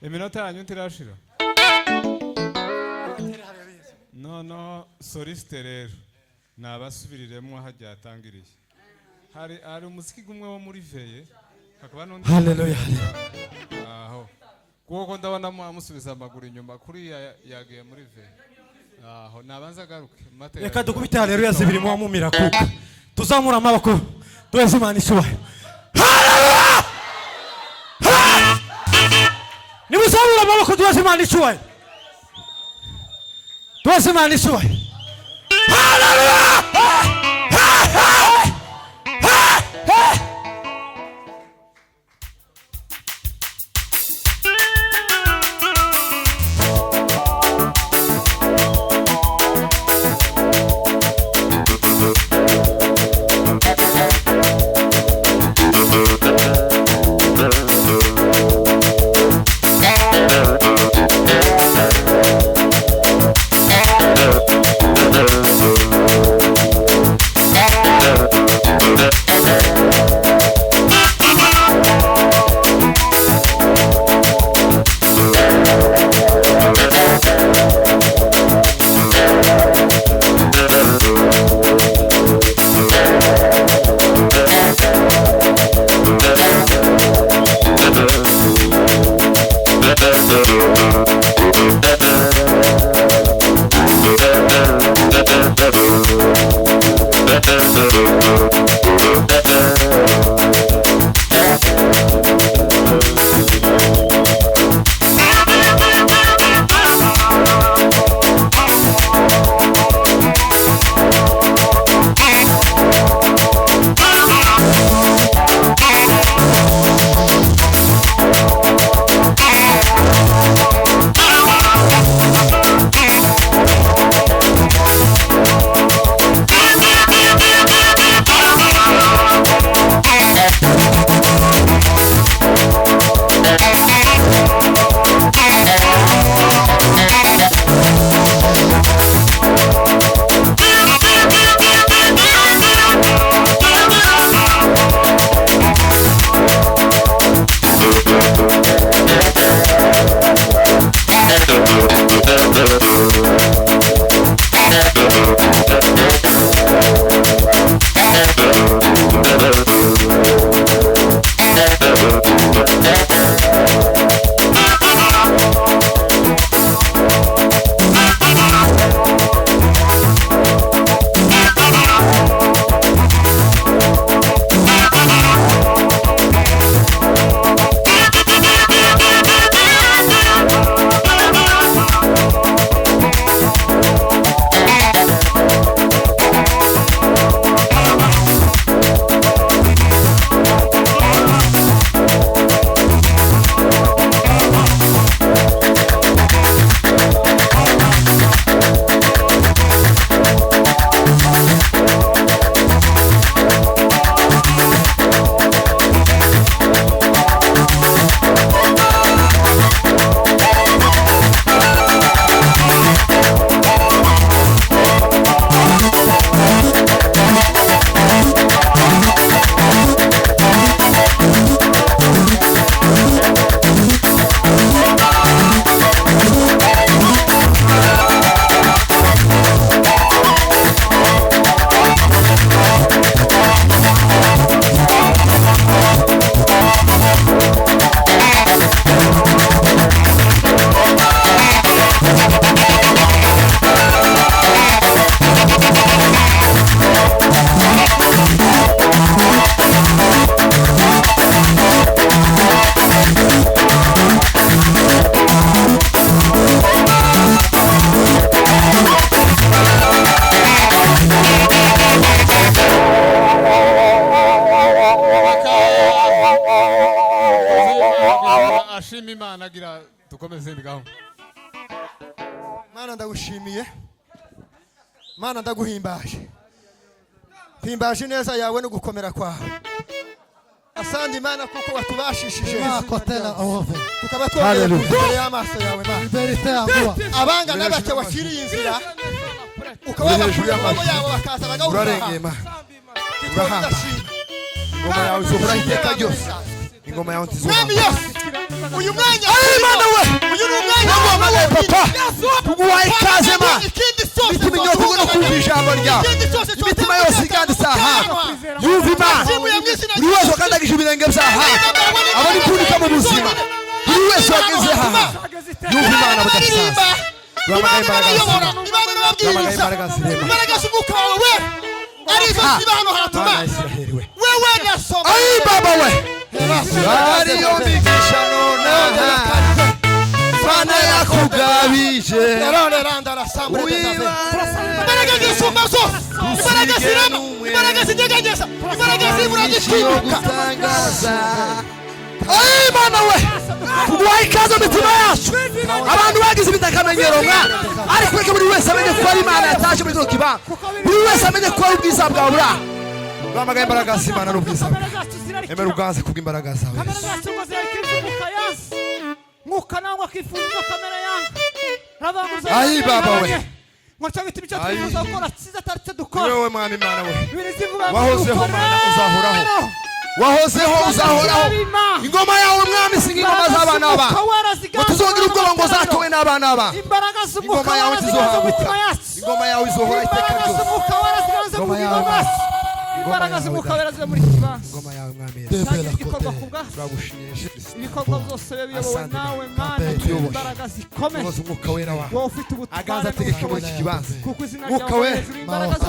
iminota yanyu ntirashira. No soliste rero nabasubiriremo hajya atangiriye. Hari umuziki gumwe wo muri veye hakaba n'undi. Haleluya. Aho kuko ndabona musubiza amaguru inyuma kuri yagiye muri veye. Aho nabanza garuke mate. Reka dukubite haleluya zibiri mu mumira kuka. Tuzamura amaboko twese Imana ishubaye. Haleluya! Nimuzamura amaboko twese Imana ishubaye. Twese Imana ishubaye. Haleluya! ashima Imana agira dukomeze ndigaho. Mana ndagushimiye, Mana ndaguhimbaje, himbaje neza yawe no gukomera kwawe. Asante Imana kuko watubashishije tukaba twongeye imbere y'amaso yawe Mana. Abanga n'abake wakiriye inzira ukababashije amaboko yabo bakaza bagawuha. Ingoma yawe izobura iteka ryose. Ingoma yawe izobura. uyu mwanya Imana we uyu ni umwanya wawe papa tuguhaye ikaze ma imitima yose igomba kumva ijambo ryawe imitima yose iganditse ahantu yumva Imana buri wese wakandagije ibirenge byaha abona impfunika mu buzima buri wese wageze aha yumva Imana budasanzwe duhamagaye imbaraga zirema imbaraga z'umwuka wawe arizo ziba hano haratuma wewe nasoma ayi baba we ariyo migisha nonaha Imana yakugabije imbaraga z'isumba zose imbaraga zirema imbaraga zinyeganyeza imbaraga zibura zikibuka ayi Imana we tuguhaye ikaze mu mitima yacu abantu bagize ibitakamenyero mwa ariko reka buri wese amenye ko ari Imana yataje muri kino kibanza buri wese amenye ko ari ubwiza bwawe buri aha duhamagaye imbaraga z'Imana n'ubwiza bwawe emera uganze kubw'imbaraga zawe Muka nangwa kifuzo kamera yangu. Ayi baba we. Ngocha bitimi cyo twifuza gukora kiza taretse dukora. Wewe mwami Imana we. Birizivuga wahozeho Mana uzahoraho. Wahozeho uzahoraho. Ingoma yawe mwami singa ingoma z'abana baba. Tuzongera ubwoba ngo zatowe n'abana baba. Imbaraga z'umuka. Ingoma yawe izohaguka. Ingoma yawe izohora iteka ryose. Ingoma yawe. Imbaraga z'umuka weraze muri kibanza. Ingoma yawe mwami. Igikorwa kubwa. Turagushimije. Ibikorwa byose biyobowe nawe Mana. Imbaraga zikomeye. Umwuka wera wa. Wowe ufite ubutware. Aganza ategeka muri iki kibanza. Kuko izina Mwuka wera.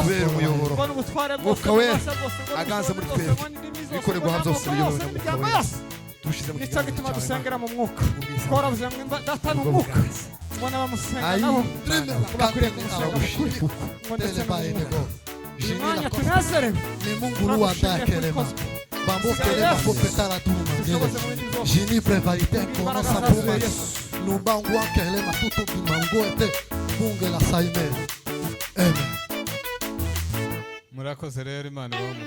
kubera umuyoboro. Mwuka wera. Aganza muri twebwe. Ibikorerwa byose biyobowe na Mwuka wera. Dushize mu nicyo gituma dusengera mu mwuka. Twaravuze ngo data n'umwuka. Mbona bamusenga nabo. Bakwiriye kumusenga ukuri. Ngo ndetse Imana tunezerewe. ni Mungu luwa dakelema bambokelema kopetala tulumangele jini prevalite kono sapuma lumbangu ankelema tutu bimangu ete bungela saimele amen murakoze rero Imana ibahe